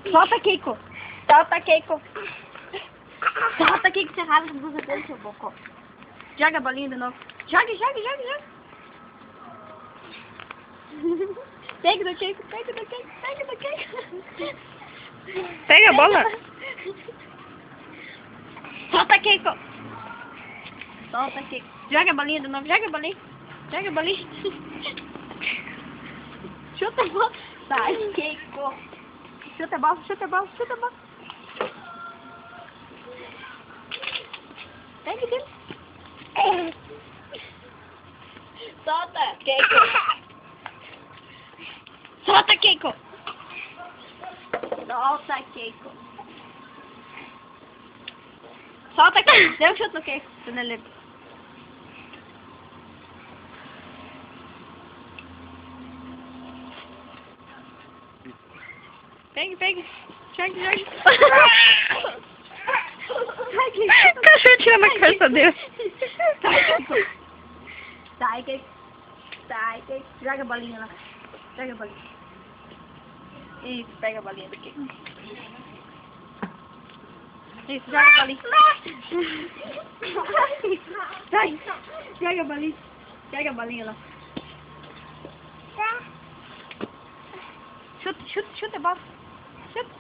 Solta, Kiko. Solta, Kiko. Solta, Kiko, você rala as blusas dele, seu bocó. Joga a bolinha de novo. Joga. Pega do Kiko. Pega a bola. Solta, Kiko. Joga a bolinha de novo. Joga a bolinha. Chuta a bola. Sai, Kiko. Chuta a bola. Pega dele. Solta, Kiko. Solta, Kiko. Deu um chute no Kiko. Pega. Joga. O cachorro tira na cabeça dele. Sai, Kiko. Joga a bolinha lá. Isso, pega a bolinha do Kiko. Isso, joga a bolinha. Sai, joga a bolinha. Pega a bolinha lá. Chuta a bola. Chuta.